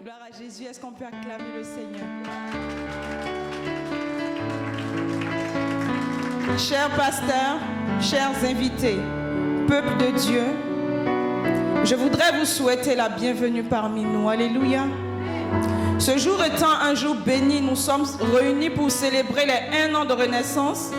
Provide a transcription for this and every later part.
Gloire à Jésus. Est-ce qu'on peut acclamer le Seigneur? Chers pasteurs, chers invités, peuple de Dieu, je voudrais vous souhaiter la bienvenue parmi nous. Alléluia. Ce jour étant un jour béni, nous sommes réunis pour célébrer les 1 an de renaissance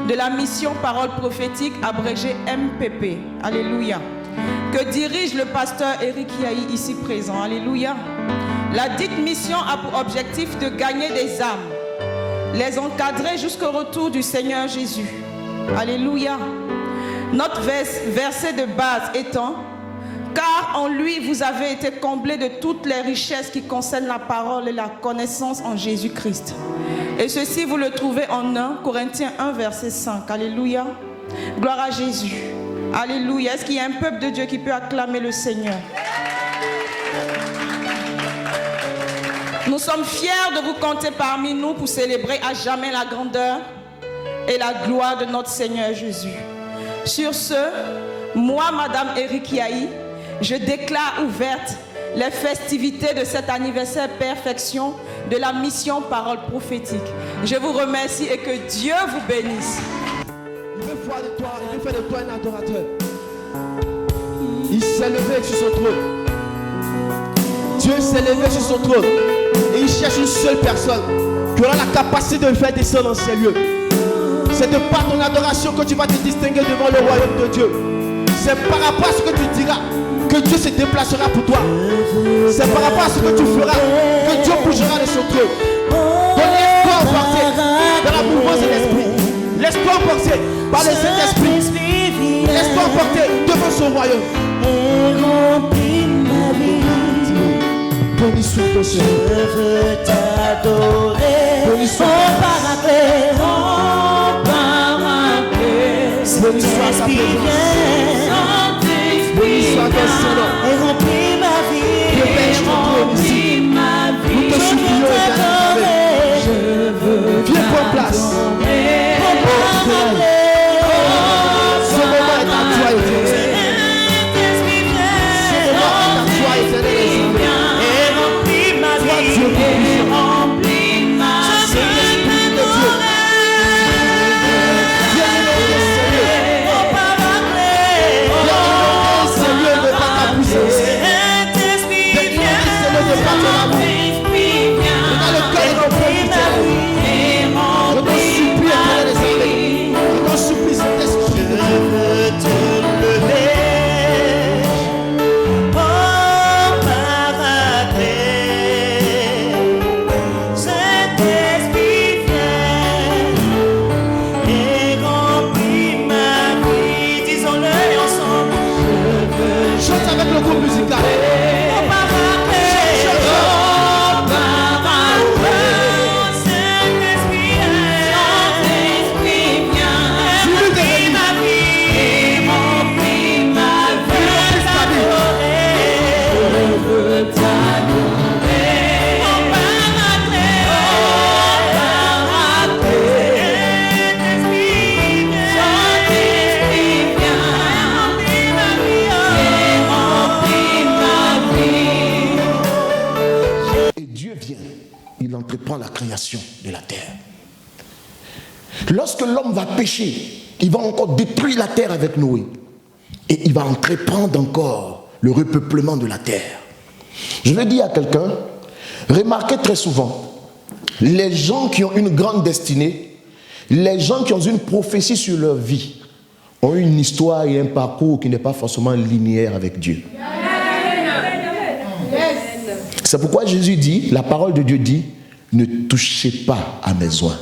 de la mission Parole prophétique, abrégée MPP. Alléluia. Que dirige le pasteur Eric Yahi ici présent. Alléluia. La dite mission a pour objectif de gagner des âmes, les encadrer jusqu'au retour du Seigneur Jésus. Alléluia. Notre verset de base étant: car en lui vous avez été comblés de toutes les richesses qui concernent la parole et la connaissance en Jésus-Christ. Et ceci vous le trouvez en 1 Corinthiens 1 verset 5. Alléluia. Gloire à Jésus. Alléluia. Est-ce qu'il y a un peuple de Dieu qui peut acclamer le Seigneur? Nous sommes fiers de vous compter parmi nous pour célébrer à jamais la grandeur et la gloire de notre Seigneur Jésus. Sur ce, moi, Madame Eric Yahi, je déclare ouvertes les festivités de cet anniversaire perfection de la mission Parole prophétique. Je vous remercie et que Dieu vous bénisse. Il veut voir de toi, il veut faire de toi un adorateur. Il s'est levé sur son trône. Dieu s'est levé sur son trône. Et il cherche une seule personne qui aura la capacité de le faire descendre dans ces lieux. C'est de par ton adoration que tu vas te distinguer devant le royaume de Dieu. C'est par rapport à ce que tu diras que Dieu se déplacera pour toi. C'est par rapport à ce que tu feras que Dieu bougera de son trône. Donc laisse-toi emporter dans la mouvance de l'esprit. Laisse-toi emporter par le Saint-Esprit. Laisse-toi emporter devant son royaume. Béni soit ton Seigneur. Je veux t'adorer. Béni soit ton paraclet. Béni soit sa présence. Béni soit ton Seigneur. Et remplis ma vie. Dépêche ton trône ici. Nous te supplions éternellement. Viens prendre place. Ce moment est à toi, éternel. De la terre. Lorsque l'homme va pécher, il va encore détruire la terre avec Noé. Et il va entreprendre encore le repeuplement de la terre. Je veux dire à quelqu'un, remarquez très souvent, les gens qui ont une grande destinée, les gens qui ont une prophétie sur leur vie, ont une histoire et un parcours qui n'est pas forcément linéaire avec Dieu. C'est pourquoi Jésus dit, la parole de Dieu dit, ne touchez pas à mes oins.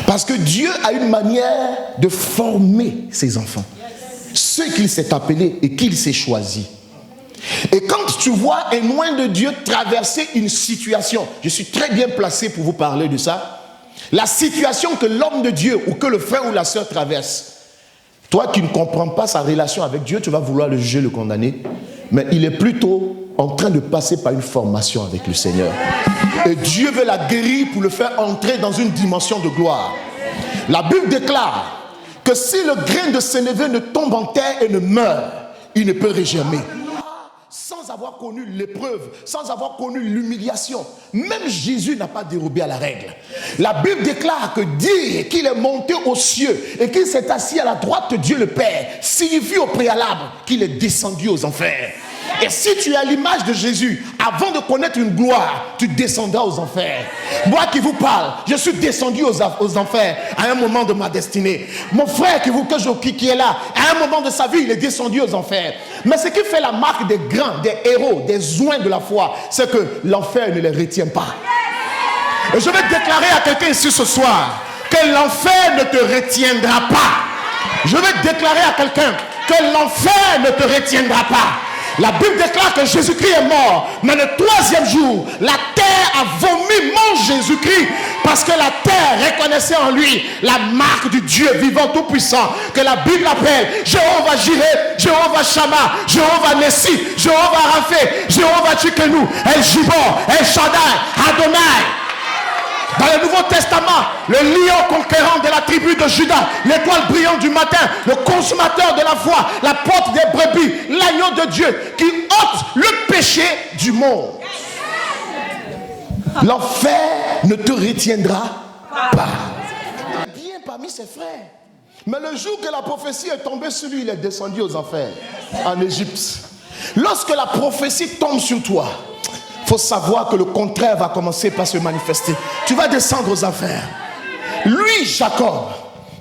Parce que Dieu a une manière de former ses enfants. Ceux qu'il s'est appelés et qu'il s'est choisis. Et quand tu vois un oint de Dieu traverser une situation, je suis très bien placé pour vous parler de ça. La situation que l'homme de Dieu ou que le frère ou la sœur traverse. Toi qui ne comprends pas sa relation avec Dieu, tu vas vouloir le juger, le condamner. Mais il est plutôt en train de passer par une formation avec le Seigneur. Et Dieu veut la guérir pour le faire entrer dans une dimension de gloire. La Bible déclare que si le grain de sénévé ne tombe en terre et ne meurt, il ne peut régermer. sans avoir connu l'épreuve, sans avoir connu l'humiliation. Même Jésus n'a pas dérobé à la règle. La Bible déclare que dire qu'il est monté aux cieux et qu'il s'est assis à la droite de Dieu le Père signifie au préalable qu'il est descendu aux enfers. Et si tu es à l'image de Jésus, avant de connaître une gloire, tu descendras aux enfers. Moi qui vous parle, je suis descendu aux enfers à un moment de ma destinée. Mon frère qui est là, à un moment de sa vie, il est descendu aux enfers. Mais ce qui fait la marque des grands, des héros, des oints de la foi, c'est que l'enfer ne les retient pas. Et je vais déclarer à quelqu'un ici ce soir que l'enfer ne te retiendra pas. Je vais déclarer à quelqu'un que l'enfer ne te retiendra pas. La Bible déclare que Jésus-Christ est mort, mais le troisième jour, la terre a vomi mon Jésus-Christ, parce que la terre reconnaissait en lui la marque du Dieu vivant tout-puissant, que la Bible appelle Jéhovah Jireh, Jéhovah Shammah, Jéhovah Nessi, Jéhovah Rapha, Jéhovah Tsidkenu, El Gibor, El Shaddai, Adonai. Dans le Nouveau Testament, le lion conquérant de la tribu de Juda, l'étoile brillante du matin, le consommateur de la foi, la porte des brebis, l'agneau de Dieu qui ôte le péché du monde. L'enfer ne te retiendra pas. Bien parmi ses frères. Mais le jour que la prophétie est tombée sur lui, il est descendu aux enfers, en Égypte. Lorsque la prophétie tombe sur toi, il faut savoir que le contraire va commencer par se manifester. Tu vas descendre aux enfers. Lui, Jacob,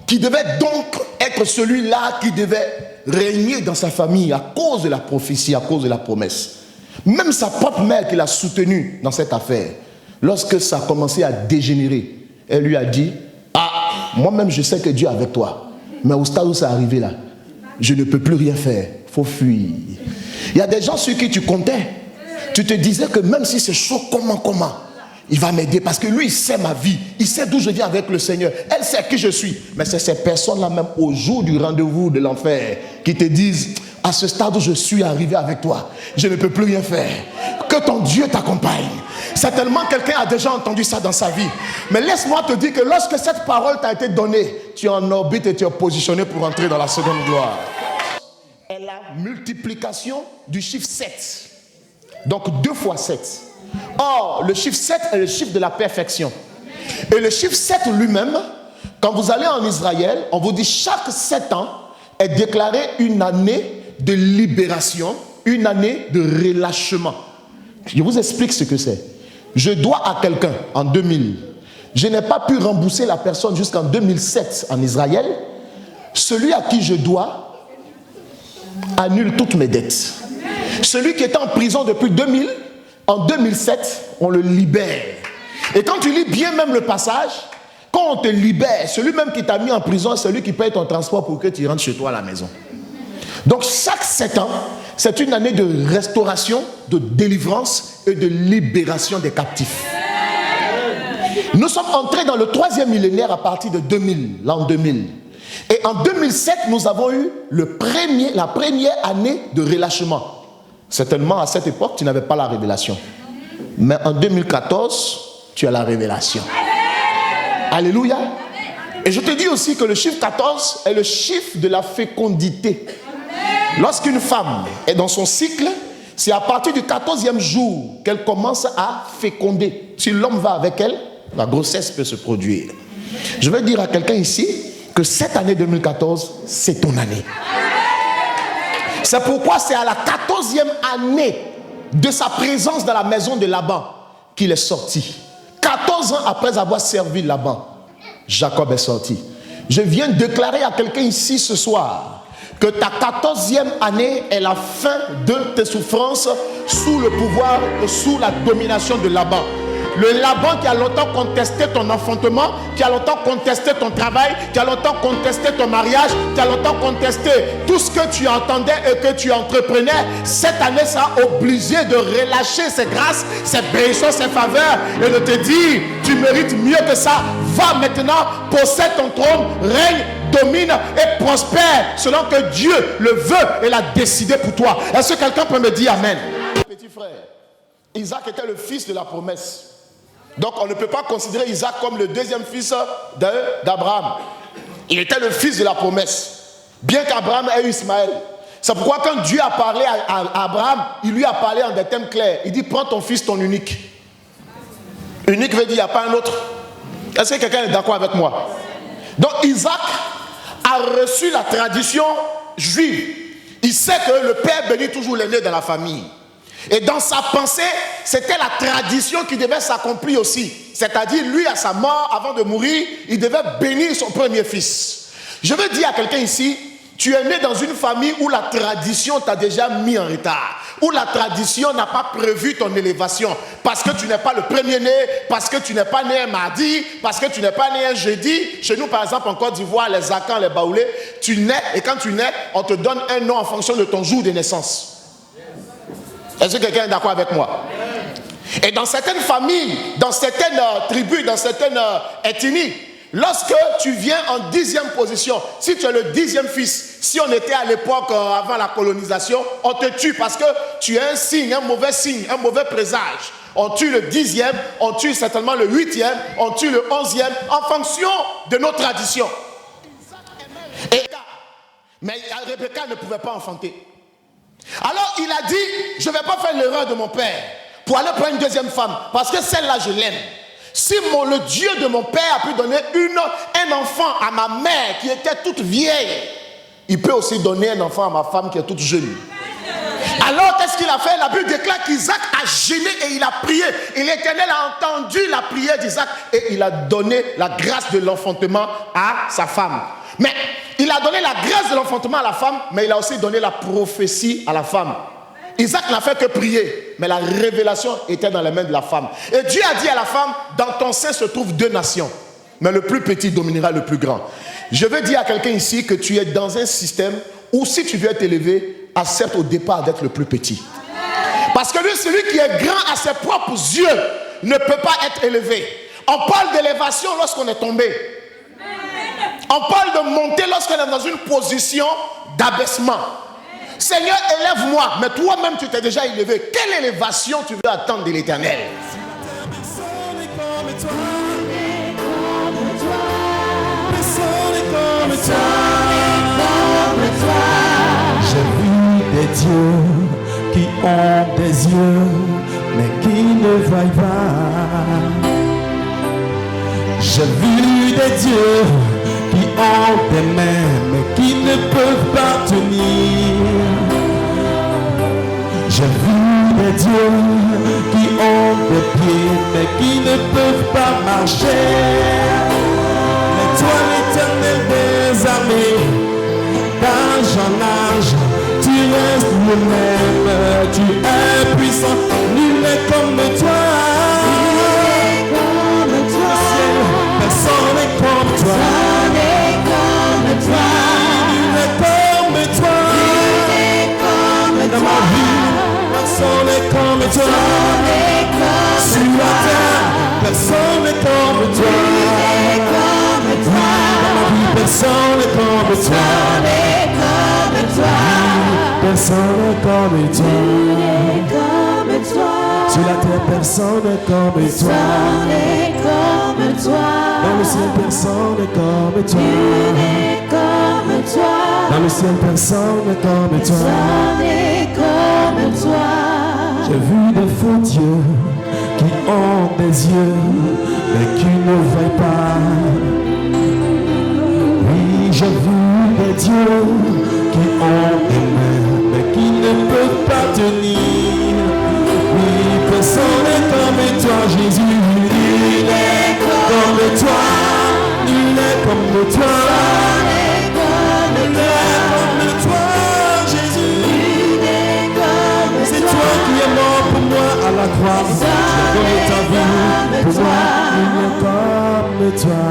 qui devait donc être celui-là qui devait régner dans sa famille à cause de la prophétie, à cause de la promesse. Même sa propre mère qui l'a soutenu dans cette affaire, lorsque ça a commencé à dégénérer, elle lui a dit, moi-même je sais que Dieu est avec toi, mais au stade où ça est arrivé là, je ne peux plus rien faire, il faut fuir. Il y a des gens sur qui tu comptais. Tu te disais que même si c'est chaud, comment il va m'aider, parce que lui il sait ma vie, il sait d'où je viens avec le Seigneur, elle sait qui je suis. Mais c'est ces personnes-là même au jour du rendez-vous de l'enfer qui te disent, à ce stade où je suis arrivé avec toi, je ne peux plus rien faire, que ton Dieu t'accompagne. Certainement quelqu'un a déjà entendu ça dans sa vie. Mais laisse-moi te dire que lorsque cette parole t'a été donnée, tu es en orbite et tu es positionné pour entrer dans la seconde gloire. Et la multiplication du chiffre 7. Donc 2 fois 7. Or, le chiffre 7 est le chiffre de la perfection. Et le chiffre 7 lui-même, quand vous allez en Israël, on vous dit chaque 7 ans est déclaré une année de libération, une année de relâchement. Je vous explique ce que c'est. Je dois à quelqu'un en 2000. Je n'ai pas pu rembourser la personne jusqu'en 2007 en Israël. Celui à qui je dois annule toutes mes dettes. Celui qui était en prison depuis 2000, en 2007, on le libère. Et quand tu lis bien même le passage, quand on te libère, celui même qui t'a mis en prison, c'est celui qui paye ton transport pour que tu rentres chez toi à la maison. Donc chaque 7 ans, c'est une année de restauration, de délivrance et de libération des captifs. Nous sommes entrés dans le 3e millénaire à partir de 2000, l'an 2000. Et en 2007, nous avons eu la première année de relâchement. Certainement, à cette époque, tu n'avais pas la révélation. Mais en 2014, tu as la révélation. Alléluia. Et je te dis aussi que le chiffre 14 est le chiffre de la fécondité. Lorsqu'une femme est dans son cycle, c'est à partir du 14e jour qu'elle commence à féconder. Si l'homme va avec elle, la grossesse peut se produire. Je veux dire à quelqu'un ici que cette année 2014, c'est ton année. C'est pourquoi c'est à la 14e année de sa présence dans la maison de Laban qu'il est sorti. 14 ans après avoir servi Laban, Jacob est sorti. Je viens déclarer à quelqu'un ici ce soir que ta 14e année est la fin de tes souffrances sous le pouvoir, sous la domination de Laban. Le Laban qui a longtemps contesté ton enfantement, qui a longtemps contesté ton travail, qui a longtemps contesté ton mariage, qui a longtemps contesté tout ce que tu entendais et que tu entreprenais, cette année ça a obligé de relâcher ses grâces, ses bénédictions, ses faveurs et de te dire, tu mérites mieux que ça, va maintenant, possède ton trône, règne, domine et prospère selon que Dieu le veut et l'a décidé pour toi. Est-ce que quelqu'un peut me dire amen? Petit frère, Isaac était le fils de la promesse. Donc on ne peut pas considérer Isaac comme le deuxième fils d'Abraham. Il était le fils de la promesse. Bien qu'Abraham ait eu Ismaël, C'est pourquoi quand Dieu a parlé à Abraham, il lui a parlé en des termes clairs. Il dit, prends ton fils, ton unique. Unique veut dire, il n'y a pas un autre. Est-ce que quelqu'un est d'accord avec moi? Donc Isaac a reçu la tradition juive. Il sait que le père bénit toujours l'aîné dans la famille. Et dans sa pensée, c'était la tradition qui devait s'accomplir aussi. C'est-à-dire, lui, à sa mort, avant de mourir, il devait bénir son premier fils. Je veux dire à quelqu'un ici, tu es né dans une famille où la tradition t'a déjà mis en retard, où la tradition n'a pas prévu ton élévation, parce que tu n'es pas le premier-né, parce que tu n'es pas né un mardi, parce que tu n'es pas né un jeudi. Chez nous, par exemple, en Côte d'Ivoire, les Akans, les Baoulés, tu nais, et quand tu nais, on te donne un nom en fonction de ton jour de naissance. Est-ce que quelqu'un est d'accord avec moi? Et dans certaines familles, dans certaines tribus, dans certaines ethnies, lorsque tu viens en 10e position, si tu es le 10e fils, si on était à l'époque avant la colonisation, on te tue parce que tu es un signe, un mauvais présage. On tue le 10e, on tue certainement le 8e, on tue le 11e, en fonction de nos traditions. Mais Rebecca ne pouvait pas enfanter. Alors il a dit, je ne vais pas faire l'erreur de mon père pour aller prendre une deuxième femme, parce que celle-là je l'aime. Si le Dieu de mon père a pu donner un enfant à ma mère qui était toute vieille, il peut aussi donner un enfant à ma femme qui est toute jeune. Alors qu'est-ce qu'il a fait? La Bible déclare qu'Isaac a gêné et il a prié. Et l'Éternel a entendu la prière d'Isaac et il a donné la grâce de l'enfantement à sa femme. Mais il a donné la grâce de l'enfantement à la femme, mais il a aussi donné la prophétie à la femme. Isaac n'a fait que prier, mais la révélation était dans les mains de la femme. Et Dieu a dit à la femme, dans ton sein se trouvent 2 nations, mais le plus petit dominera le plus grand. Je veux dire à quelqu'un ici que tu es dans un système où si tu veux être élevé, accepte au départ d'être le plus petit. Parce que lui, celui qui est grand à ses propres yeux, ne peut pas être élevé. On parle d'élévation lorsqu'on est tombé. On parle de monter lorsqu'on est dans une position d'abaissement. Seigneur, élève-moi, mais toi-même tu t'es déjà élevé. Quelle élévation tu veux attendre de l'Éternel? J'ai vu des dieux qui ont des yeux, mais qui ne voient pas. J'ai vu des dieux qui ont des mains, mais qui ne peuvent pas tenir. J'ai vu des dieux qui ont des pieds, mais qui ne peuvent pas marcher. Mais toi, l'Éternel des armées, d'âge en âge, tu restes le même. Tu es puissant, nul n'est comme toi. Personne n'est comme toi. Dans ma vie, personne n'est comme toi. Sur la terre, personne n'est comme toi. Dans ma vie, personne n'est comme toi. Personne n'est comme toi. Sur la terre, personne n'est comme toi. Dans le ciel, personne n'est comme toi. Dans le ciel, personne n'est comme toi. J'ai vu des faux dieux qui ont des yeux, mais qui ne voient pas. Oui, j'ai vu des dieux qui ont des mains, mais qui ne peuvent pas tenir. Oui, personne n'est comme toi, Jésus. Nul n'est comme toi. Nul n'est comme toi. À la croix, j'ai donné ta vie pour moi. Il n'est comme toi.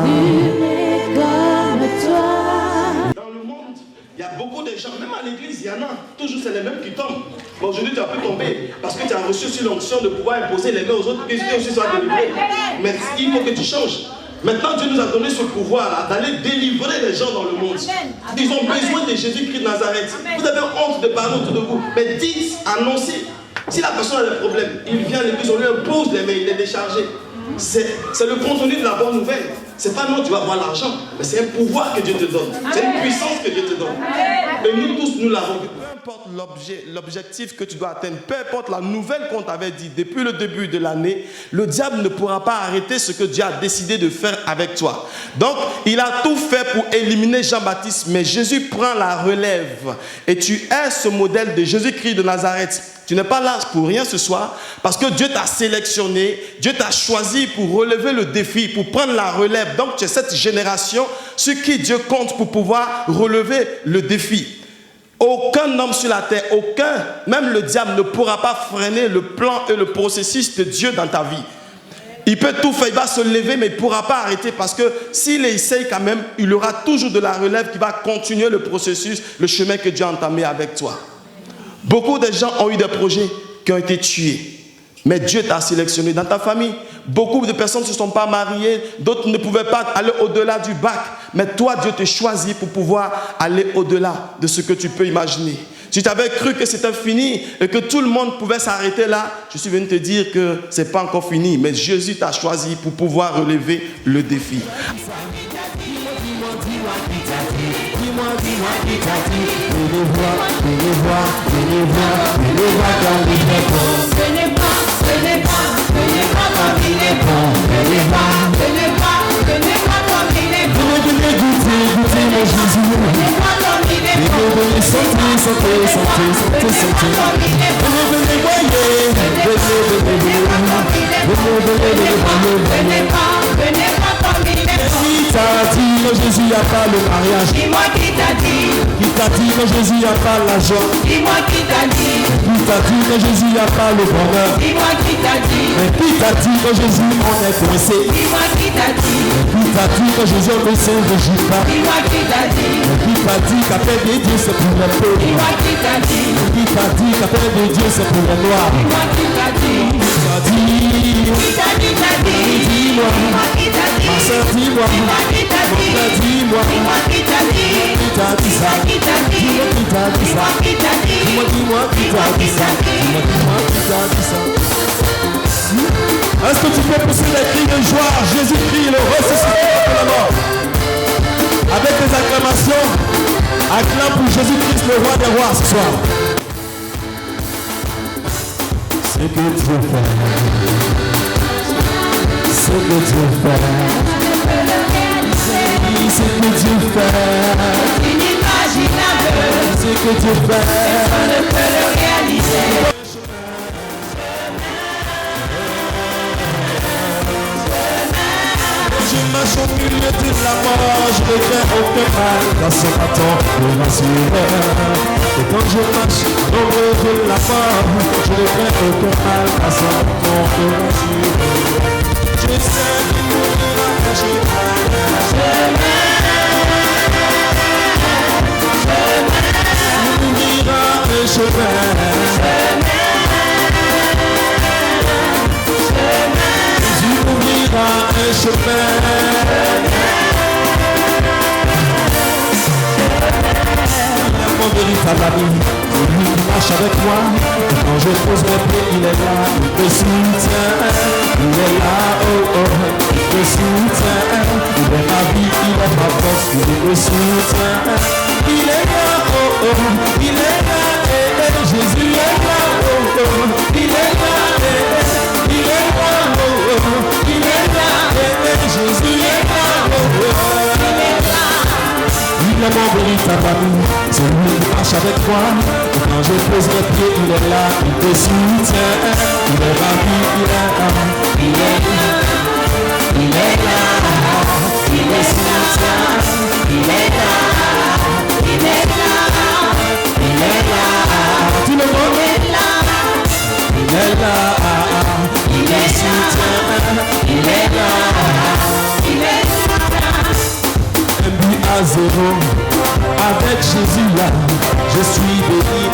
Dans le monde, il y a beaucoup de gens, même à l'église, il y en a, toujours c'est les mêmes qui tombent. Mais aujourd'hui, tu as pu tomber parce que tu as reçu sur l'onction de pouvoir imposer les mains aux autres, que Dieu aussi soit délivré. Mais il faut que tu changes. Maintenant, Dieu nous a donné ce pouvoir d'aller délivrer les gens dans le monde. Ils ont besoin de Jésus-Christ de Nazareth. Vous avez honte de parler autour de vous, mais dites, annoncez. Si la personne a des problèmes, il vient à l'église, on lui impose les mains, il est déchargé. C'est le contenu de la bonne nouvelle. C'est pas non, tu vas avoir l'argent, mais c'est un pouvoir que Dieu te donne. C'est une puissance que Dieu te donne. Et nous tous, nous l'avons. importe l'objectif que tu dois atteindre, peu importe la nouvelle qu'on t'avait dit depuis le début de l'année, le diable ne pourra pas arrêter ce que Dieu a décidé de faire avec toi. Donc, il a tout fait pour éliminer Jean-Baptiste, mais Jésus prend la relève. Et tu es ce modèle de Jésus-Christ de Nazareth. Tu n'es pas là pour rien ce soir, parce que Dieu t'a sélectionné, Dieu t'a choisi pour relever le défi, pour prendre la relève. Donc, tu es cette génération sur qui Dieu compte pour pouvoir relever le défi. Aucun homme sur la terre, aucun, même le diable ne pourra pas freiner le plan et le processus de Dieu dans ta vie. Il peut tout faire, il va se lever, mais il ne pourra pas arrêter parce que s'il essaye quand même, il aura toujours de la relève qui va continuer le processus, le chemin que Dieu a entamé avec toi. Beaucoup de gens ont eu des projets qui ont été tués. Mais Dieu t'a sélectionné dans ta famille. Beaucoup de personnes ne se sont pas mariées, d'autres ne pouvaient pas aller au-delà du bac. Mais toi, Dieu te choisit pour pouvoir aller au-delà de ce que tu peux imaginer. Si tu avais cru que c'était fini et que tout le monde pouvait s'arrêter là, je suis venu te dire que ce n'est pas encore fini. Mais Jésus t'a choisi pour pouvoir relever le défi. Qui t'a dit que Jésus n'a pas le mariage? Dis-moi qui t'a dit. Qui t'a dit que Jésus n'a pas la joie? Dis-moi qui t'a dit. Qui t'a dit que Jésus n'a pas le bonheur? Dis-moi qui t'a dit. Mais qui t'a dit que Jésus en est coincé? Dis-moi qui t'a dit. Qui t'a dit que Jésus ne se réjouit pas? Dis-moi qui t'a dit. Qui t'a dit qu'appel de Dieu c'est pour les pauvres? Dis-moi qui t'a dit. Qui t'a dit qu'appel de Dieu c'est pour les noirs? Dis-moi qui t'a dit. Qui t'a dit? Qui t'a dit, t'a dit. Dis-moi. Dis-moi qui t'a dit. Ma soeur, dis-moi. Dis-moi qui t'a dit. Mon frère, dis-moi. Dis-moi qui t'a dit. Qui t'a dit ça? Qui t'a dit. Dis-moi qui t'a dit ça? Dis-moi qui t'a dit. Dis-moi qui t'a dit ça? Dis-moi qui t'a dit ça? Est-ce que tu peux pousser les cris de joie? Jésus-Christ, le ressuscité de la mort. Avec des acclamations, acclame pour Jésus-Christ, le roi des rois ce soir. C'est que Dieu fait. C'est que Dieu fait. C'est que Dieu fait. Inimaginable. C'est que Dieu fait. On ne peut le réaliser. Je marche au milieu de la mort, je ne fais aucun mal dans ce bâton de rassurer. Et quand je marche au milieu de la mort, je ne fais aucun mal dans ce bâton de rassurer. Je sais qu'il mourra un jour. Il mourra un chemin. Jésus ouvrira un chemin. Mon véritable ami, lui qui marche avec moi. Quand je pose mes pieds, il est là, il me soutient. Il est là, oh oh, il me soutient. Il est ma vie, il est ma force, il me soutient. Il est là, oh oh, il est là, Jésus est là, oh oh, il est là, il est là, oh oh, il est là, Jésus est là, oh oh, il est là. Il est mon véritable ami, c'est lui qui marche avec moi. Et quand je pose mes pieds, il est là, il me soutient. Il est ma vie, il est là, il est là, il est là, il me soutient. Il est là, il est là, il est là. Tout le monde est là, il est là, il me soutient. Il est là, il est là. Un but à zéro, avec Jésus là, je suis béni.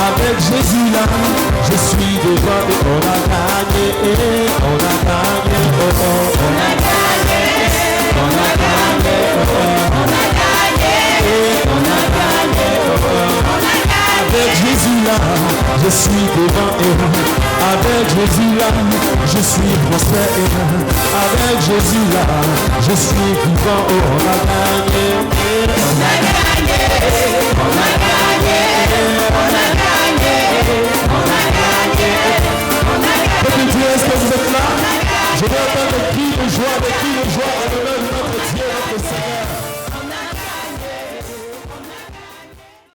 Avec Jésus là, je suis devant et on a gagné, on a gagné, oh oh, on a gagné, on a gagné, oh oh, on a gagné, on a gagné, oh oh, on a gagné. Avec Jésus là, je suis devant et avec Jésus là, je suis prospère. Avec Jésus là, je suis vivant, oh on a gagné, on a gagné, on a gagné. avec qui